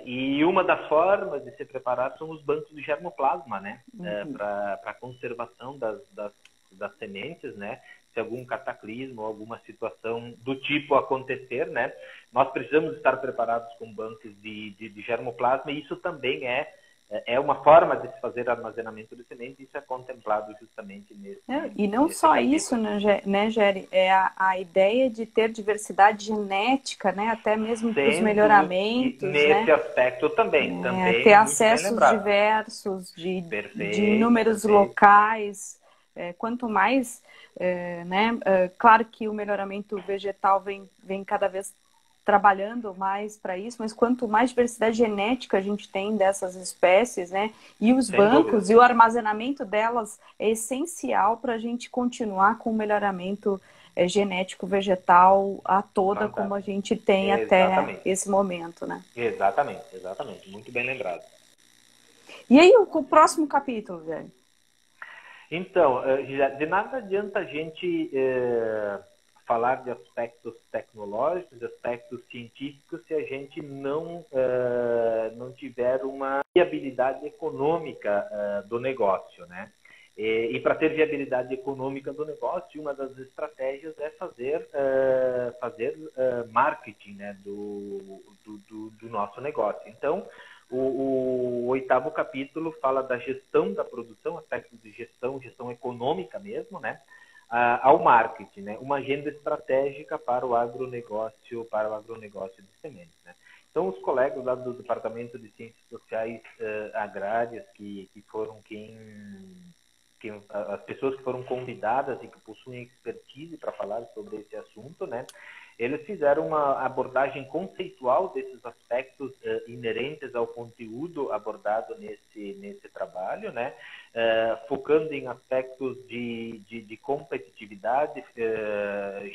E uma das formas de se preparar são os bancos de germoplasma, né? Para a conservação das sementes, né? Se algum cataclismo ou alguma situação do tipo acontecer, né? Nós precisamos estar preparados com bancos de germoplasma, e isso também é uma forma de se fazer armazenamento de sementes, e isso é contemplado justamente nesse E não nesse só capítulo. isso, né, Géry? É a ideia de ter diversidade genética, né? Até mesmo para os melhoramentos, nesse né? aspecto também Ter muito bem acessos lembrado. diversos de Perfeito, números perfeito. locais. Quanto mais, né? Claro que o melhoramento vegetal vem cada vez trabalhando mais para isso, mas quanto mais diversidade genética a gente tem dessas espécies, né? E os Sem bancos dúvida. e o armazenamento delas é essencial para a gente continuar com o melhoramento genético vegetal a toda, Fantástico. como a gente tem até esse momento, né? Exatamente. Muito bem lembrado. E aí, o próximo capítulo, velho? Então, de nada adianta a gente falar de aspectos tecnológicos, de aspectos científicos, se a gente não tiver uma viabilidade econômica do negócio, né? E para ter viabilidade econômica do negócio, uma das estratégias é fazer marketing, né, do nosso negócio. Então, o 8º capítulo fala da gestão da produção, aspectos de gestão econômica mesmo, né? Ao marketing, né? Uma agenda estratégica para o agronegócio de sementes, né? Então, os colegas lá do Departamento de Ciências Sociais Agrárias, que foram as pessoas que foram convidadas e que possuem expertise para falar sobre esse assunto, né? Eles fizeram uma abordagem conceitual desses aspectos inerentes ao conteúdo abordado nesse trabalho, né? Focando em aspectos de competitividade,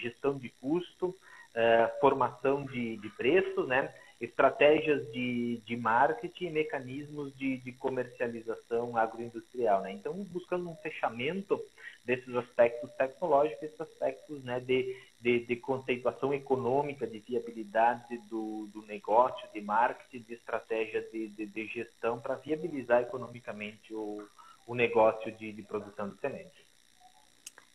gestão de custo, formação de preços, né? Estratégias de marketing e mecanismos de comercialização agroindustrial, né? Então, buscando um fechamento desses aspectos tecnológicos, esses aspectos, né, de conceituação econômica, de viabilidade do negócio, de marketing, de estratégia de gestão para viabilizar economicamente o negócio de produção de sementes.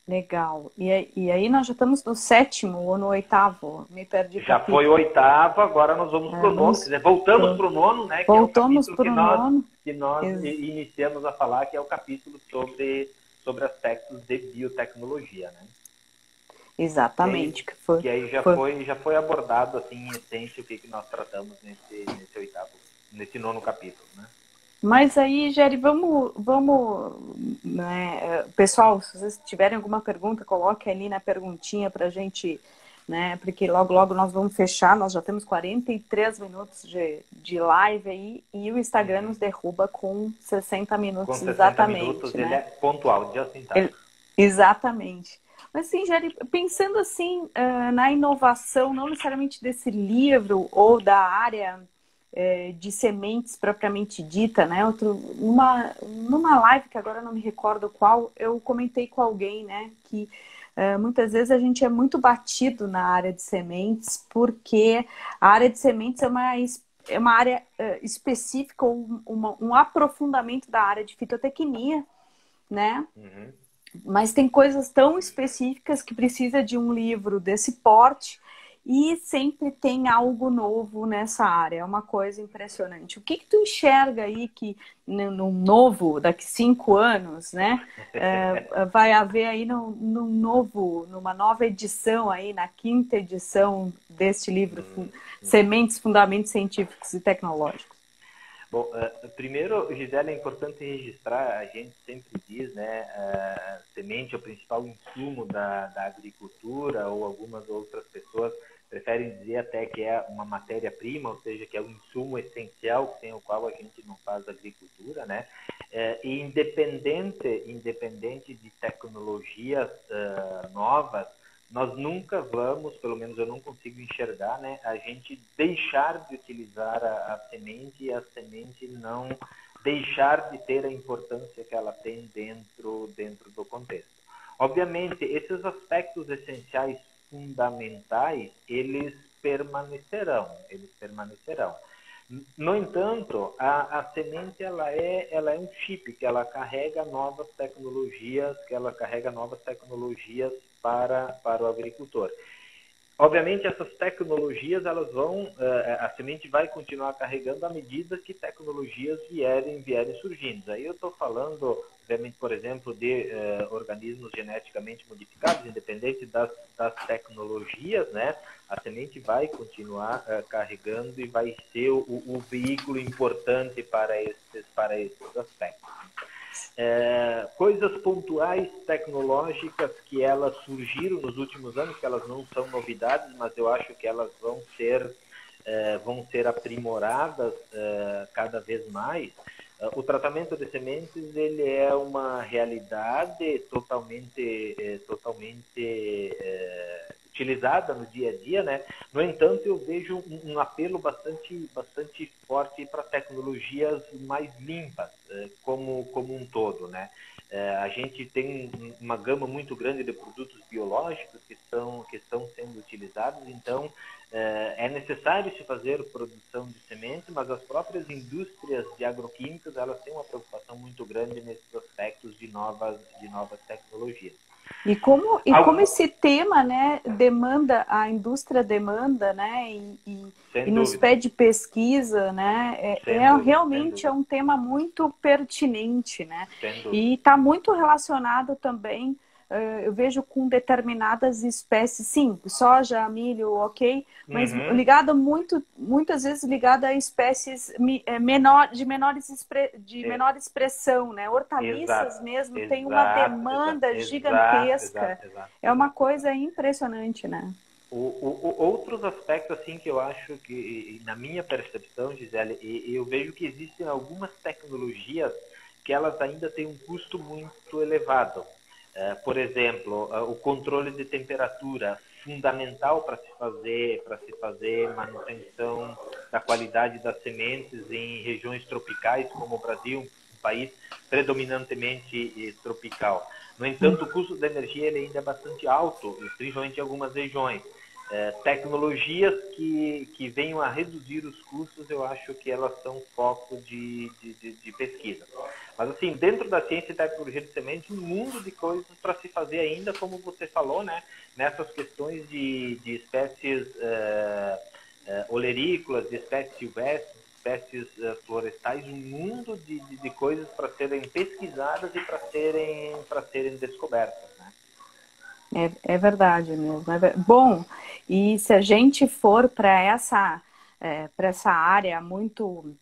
Legal. E aí nós já estamos no 7º ou no 8º? Me perdi. Já foi o 8º, agora nós vamos para o 9º. Quer dizer, voltamos para o 9º, né? Voltamos Que é o capítulo que nós nono. iniciamos a falar, que é o capítulo sobre aspectos de biotecnologia, né? Exatamente. Que aí já foi abordado, assim, em essência, o que nós tratamos nesse 9º capítulo, né? Mas aí, Géry, vamos, né, pessoal, se vocês tiverem alguma pergunta, coloque ali na perguntinha para a gente, né, porque logo nós vamos fechar, nós já temos 43 minutos de live aí, e o Instagram nos derruba com 60 minutos, com 60 exatamente. minutos, né? Ele é pontual, de assim tá. Exatamente. Mas sim, Géry, pensando assim na inovação, não necessariamente desse livro ou da área de sementes propriamente dita, né? Numa live que agora não me recordo qual, eu comentei com alguém, né? Que muitas vezes a gente é muito batido na área de sementes, porque a área de sementes é uma área específica, um aprofundamento da área de fitotecnia, né? Uhum. Mas tem coisas tão específicas que precisa de um livro desse porte e sempre tem algo novo nessa área. É uma coisa impressionante. O que tu enxerga aí que no novo, daqui 5 anos, né? Vai haver aí numa nova edição aí, na 5ª edição deste livro, Sementes, Fundamentos Científicos e Tecnológicos? Bom, primeiro, Gisele, é importante registrar, a gente sempre diz, né, semente é o principal insumo da agricultura, ou algumas outras pessoas preferem dizer até que é uma matéria-prima, ou seja, que é um insumo essencial sem o qual a gente não faz agricultura, né? E independente de tecnologias novas, nós nunca vamos, pelo menos eu não consigo enxergar, né, a gente deixar de utilizar a semente e a semente não deixar de ter a importância que ela tem dentro do contexto. Obviamente, esses aspectos essenciais fundamentais, eles permanecerão. No entanto, a semente ela é um chip que ela carrega novas tecnologias, para o agricultor. Obviamente, essas tecnologias, a semente vai continuar carregando à medida que tecnologias vierem surgindo. Aí eu estou falando, obviamente, por exemplo, de organismos geneticamente modificados, independente das tecnologias, né? A semente vai continuar carregando e vai ser o veículo importante para esses aspectos. Coisas pontuais tecnológicas que elas surgiram nos últimos anos, que elas não são novidades, mas eu acho que elas vão ser aprimoradas cada vez mais. O tratamento de sementes, ele é uma realidade totalmente utilizada no dia a dia, né? No entanto, eu vejo um apelo bastante forte para tecnologias mais limpas, como um todo, né? A gente tem uma gama muito grande de produtos biológicos que estão sendo utilizados, então é necessário se fazer produção de semente, mas as próprias indústrias de agroquímicos, elas têm uma preocupação muito grande nesses aspectos de novas tecnologias. E como esse tema, né, a indústria demanda, né, e nos pede pesquisa, né, realmente é um tema muito pertinente, né, e está muito relacionado também, eu vejo com determinadas espécies, sim, soja, milho, ok, mas muitas vezes ligado a espécies de menor expressão, né? Hortaliças mesmo tem uma demanda gigantesca. É uma coisa impressionante, né? Outros aspectos assim que eu acho que, na minha percepção, Gisele, eu vejo que existem algumas tecnologias que elas ainda têm um custo muito elevado. Por exemplo, o controle de temperatura, fundamental para se fazer manutenção da qualidade das sementes em regiões tropicais, como o Brasil, um país predominantemente tropical. No entanto, o custo da energia ele ainda é bastante alto, principalmente em algumas regiões. Tecnologias que venham a reduzir os custos, eu acho que elas são foco de pesquisa. Mas, assim, dentro da ciência e tecnologia de sementes, um mundo de coisas para se fazer ainda, como você falou, né? Nessas questões de espécies olerícolas, de espécies silvestres, espécies florestais, um mundo de coisas para serem pesquisadas e para serem descobertas, né? É verdade mesmo. Bom, e se a gente for para essa área muito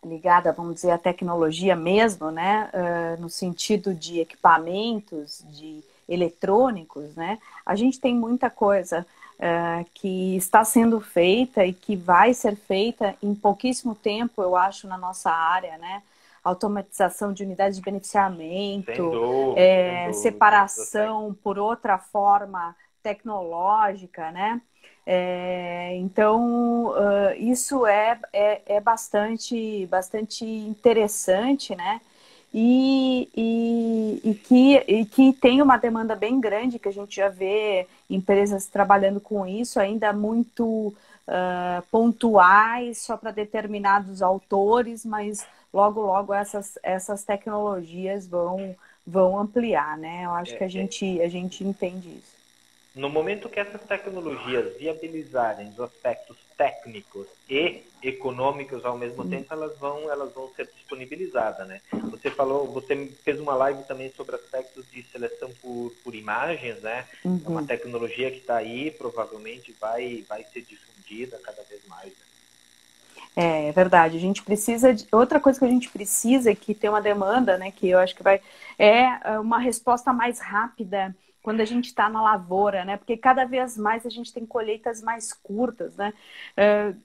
ligada, vamos dizer, à tecnologia mesmo, né? No sentido de equipamentos, de eletrônicos, né? A gente tem muita coisa que está sendo feita e que vai ser feita em pouquíssimo tempo, eu acho, na nossa área, né? Automatização de unidades de beneficiamento, Sem dúvida, separação por outra forma tecnológica, né? Então, isso é bastante interessante, né? E que tem uma demanda bem grande, que a gente já vê empresas trabalhando com isso, ainda muito pontuais, só para determinados autores, mas logo essas tecnologias vão ampliar, né? Eu acho que a gente entende isso. No momento que essas tecnologias viabilizarem os aspectos técnicos e econômicos ao mesmo tempo, elas vão ser disponibilizadas, né? Você fez uma live também sobre aspectos de seleção por imagens, né? É uma tecnologia que está aí, provavelmente vai ser difundida cada vez mais, né? É verdade, a gente precisa outra coisa que a gente precisa e que tem uma demanda, né, que eu acho que uma resposta mais rápida quando a gente está na lavoura, né, porque cada vez mais a gente tem colheitas mais curtas, né,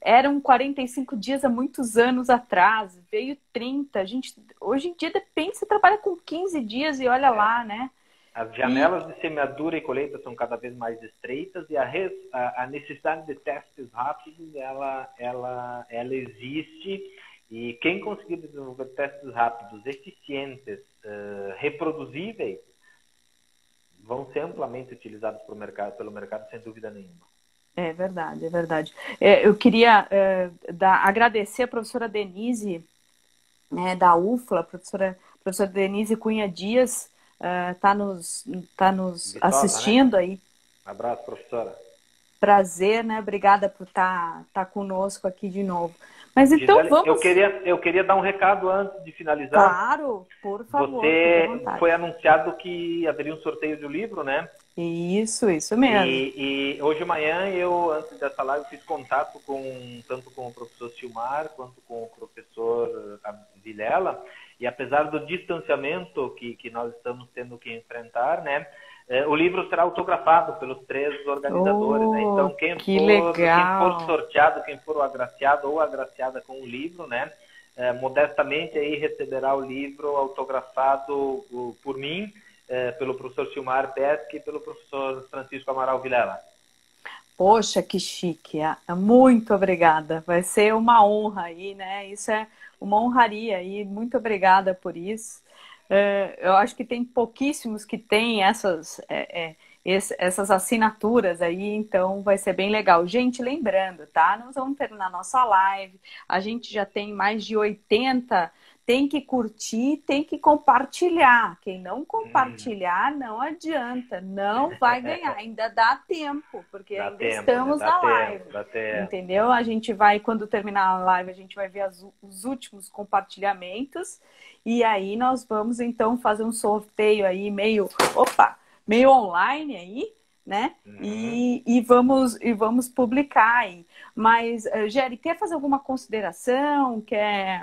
eram 45 dias há muitos anos atrás, veio 30, hoje em dia depende, você trabalha com 15 dias e olha lá, né. As E janelas de semeadura e colheita são cada vez mais estreitas e a necessidade de testes rápidos, ela existe, e quem conseguir desenvolver testes rápidos, eficientes, reproduzíveis, vão ser amplamente utilizados pelo mercado, sem dúvida nenhuma. é verdade, é verdade. Eu queria agradecer a professora Denise, né, da UFLA, professora Denise Cunha Dias, tá nos Viçosa, né? assistindo aí. Abraço, professora. Prazer, né? Obrigada por estar conosco aqui de novo. Mas então Gisele, vamos. eu queria dar um recado antes de finalizar. Claro, por favor, fique à Você vontade. foi anunciado que haveria um sorteio do livro, né? Isso mesmo. E hoje de manhã eu, antes dessa live, fiz contato tanto com o professor Silmar quanto com o professor Vilela, e apesar do distanciamento que nós estamos tendo que enfrentar, né, o livro será autografado pelos 3 organizadores, né? Oh, Então que quem for legal. sorteado, quem for o agraciado ou agraciada com o livro, né, modestamente aí receberá o livro autografado por mim, pelo professor Silmar Pesque e pelo professor Francisco Amaral Vilela. Poxa, que chique. Muito obrigada. Vai ser uma honra aí, né? Isso é uma honraria aí. Muito obrigada por isso. Eu acho que tem pouquíssimos que têm essas assinaturas aí, então vai ser bem legal. Gente, lembrando, tá? Nós vamos terminar nossa live. A gente já tem mais de 80. Tem que curtir, tem que compartilhar. Quem não compartilhar, não adianta, não vai ganhar. Ainda dá tempo, porque Dá ainda tempo, né? estamos Dá na tempo, live. dá tempo. Entendeu? A gente vai, quando terminar a live, a gente vai ver os últimos compartilhamentos. E aí nós vamos então fazer um sorteio aí meio online aí, né? Uhum. E vamos publicar aí. Mas, Geri, quer fazer alguma consideração? Quer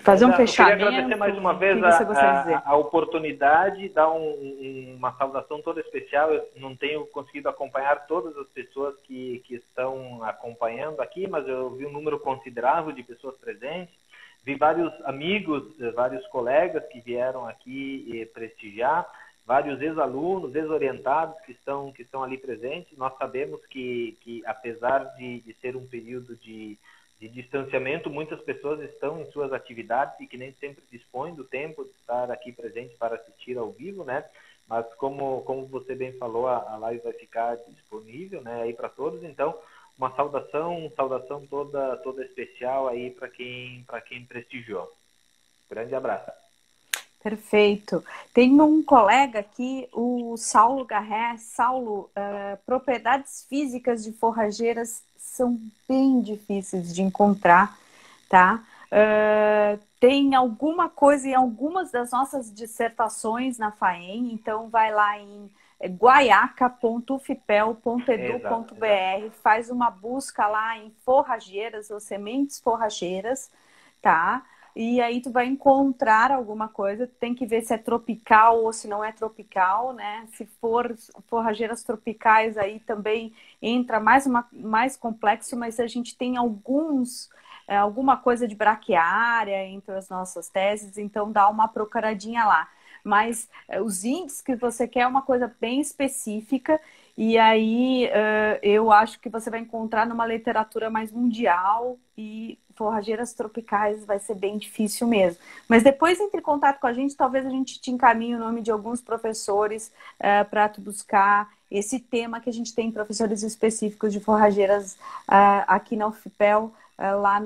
fazer um Eu queria agradecer mais fechamento? uma O vez que você gostaria de dizer? a oportunidade, dar uma saudação toda especial. Eu não tenho conseguido acompanhar todas as pessoas que estão acompanhando aqui, mas eu vi um número considerável de pessoas presentes. Vi vários amigos, vários colegas que vieram aqui prestigiar, vários ex-alunos, ex-orientados que estão ali presentes. Nós sabemos que apesar de ser um período de distanciamento, muitas pessoas estão em suas atividades e que nem sempre dispõem do tempo de estar aqui presente para assistir ao vivo, né? Mas como você bem falou, a live vai ficar disponível, né, aí para todos. Então, uma saudação toda especial aí para quem prestigiou. Grande abraço. Perfeito. Tem um colega aqui, o Saulo Garré. Saulo, propriedades físicas de forrageiras são bem difíceis de encontrar, tá? Tem alguma coisa em algumas das nossas dissertações na FAEM, então vai lá em Exato, exato. guaiaca.ufipel.edu.br, faz uma busca lá em forrageiras ou sementes forrageiras, tá? E aí tu vai encontrar alguma coisa, tem que ver se é tropical ou se não é tropical, né? Se for forrageiras tropicais, aí também entra mais complexo, mas a gente tem alguma coisa de braquiária entre as nossas teses, então dá uma procuradinha lá. Mas os índices que você quer é uma coisa bem específica, e aí eu acho que você vai encontrar numa literatura mais mundial, e forrageiras tropicais vai ser bem difícil mesmo. Mas depois entre em contato com a gente, talvez a gente te encaminhe o nome de alguns professores para tu buscar esse tema, que a gente tem professores específicos de forrageiras aqui na UFPEL, lá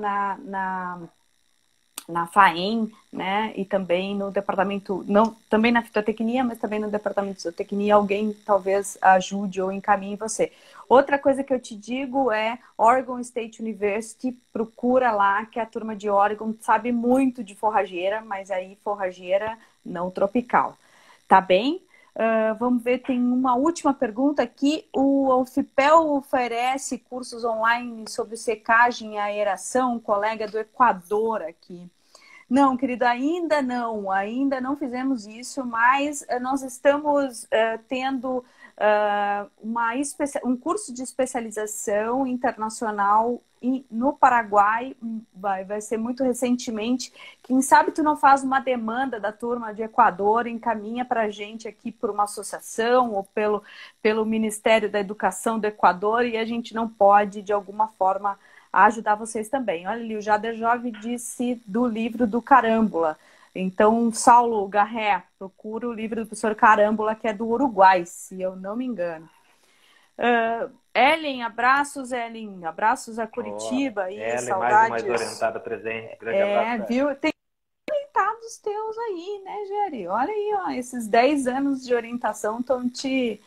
na FAEM, né? E também no departamento, não, também na fitotecnia, mas também no departamento de zootecnia, alguém talvez ajude ou encaminhe você. Outra coisa que eu te digo é Oregon State University, procura lá, que a turma de Oregon sabe muito de forrageira, mas aí forrageira não tropical. Tá bem? Vamos ver, tem uma última pergunta aqui. O UFPEL oferece cursos online sobre secagem e aeração, um colega do Equador aqui. Não, querido, ainda não fizemos isso, mas nós estamos tendo um curso de especialização internacional no Paraguai, vai ser muito recentemente. Quem sabe tu não faz uma demanda da turma de Equador, encaminha para a gente aqui por uma associação ou pelo Ministério da Educação do Equador, e a gente não pode, de alguma forma, ajudar vocês também. Olha ali, o Jader Jove disse do livro do Carâmbula. Então, Saulo Garré, procura o livro do professor Carâmbula, que é do Uruguai, se eu não me engano. Ellen, abraços, Ellen. Abraços a Curitiba. Ellen, saudades. mais orientada presente. Grande abraço. Viu? Tem orientados teus aí, né, Geri? Olha aí, ó, esses 10 anos de orientação estão te...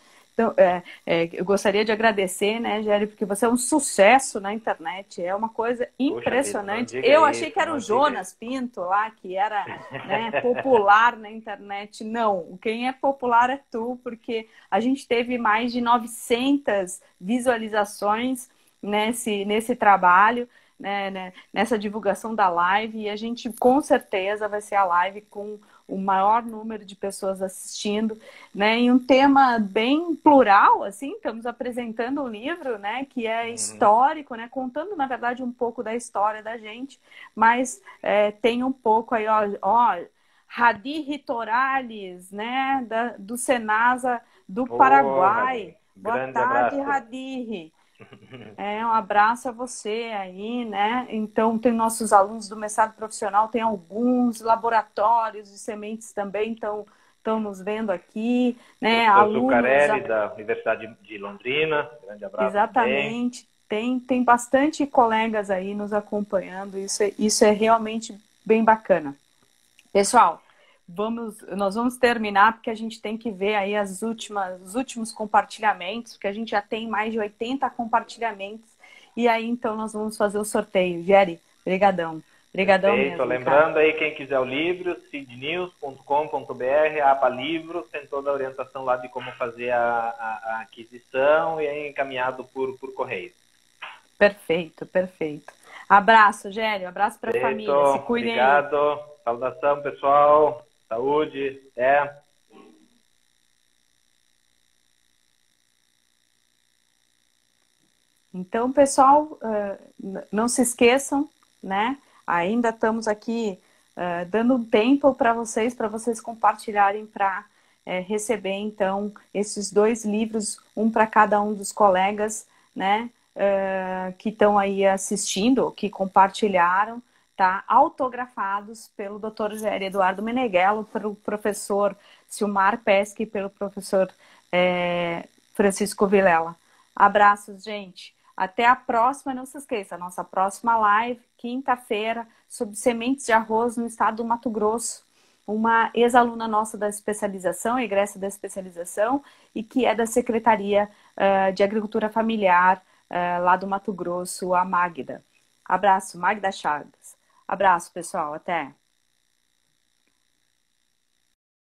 eu gostaria de agradecer, né, Geri, porque você é um sucesso na internet, é uma coisa impressionante. Eu achei que era o Jonas Pinto lá, que era, né, popular na internet. Não, quem é popular é tu, porque a gente teve mais de 900 visualizações nesse trabalho, né, nessa divulgação da live, e a gente com certeza vai ser a live com o maior número de pessoas assistindo, né, em um tema bem plural, assim, estamos apresentando um livro, né, que é histórico, né, contando, na verdade, um pouco da história da gente, mas tem um pouco aí, ó Hadi Ritorales, né, do Senasa do Paraguai. Boa tarde, Hadi. Um abraço a você aí, né? Então, tem nossos alunos do mestrado profissional, tem alguns laboratórios de sementes também estão nos vendo aqui, né? Alunos Zucarelli, da Universidade de Londrina, grande abraço. Exatamente. Tem bastante colegas aí nos acompanhando, isso é realmente bem bacana. Pessoal, nós vamos terminar, porque a gente tem que ver aí os últimos compartilhamentos, porque a gente já tem mais de 80 compartilhamentos, e aí então nós vamos fazer o sorteio. Geri, brigadão. Brigadão mesmo. Lembrando aí, quem quiser o livro, seednews.com.br, aba livros, tem toda a orientação lá de como fazer a aquisição e é encaminhado por correio. Perfeito. Abraço, Geri, abraço para a família, se cuidem. Obrigado, saudação pessoal. Saúde, Então, pessoal, não se esqueçam, né? Ainda estamos aqui dando um tempo para vocês compartilharem para receber, então, esses 2 livros, um para cada um dos colegas, né? Que estão aí assistindo, que compartilharam, tá? Autografados pelo Dr. Geri Eduardo Meneghello, pelo professor Silmar Pesce e pelo professor Francisco Vilela. Abraços, gente. Até a próxima. Não se esqueça, a nossa próxima live, quinta-feira, sobre sementes de arroz no estado do Mato Grosso. Uma ex-aluna nossa da especialização, egressa da especialização, e que é da Secretaria de Agricultura Familiar lá do Mato Grosso, a Magda. Abraço, Magda Chagas. Abraço, pessoal. Até.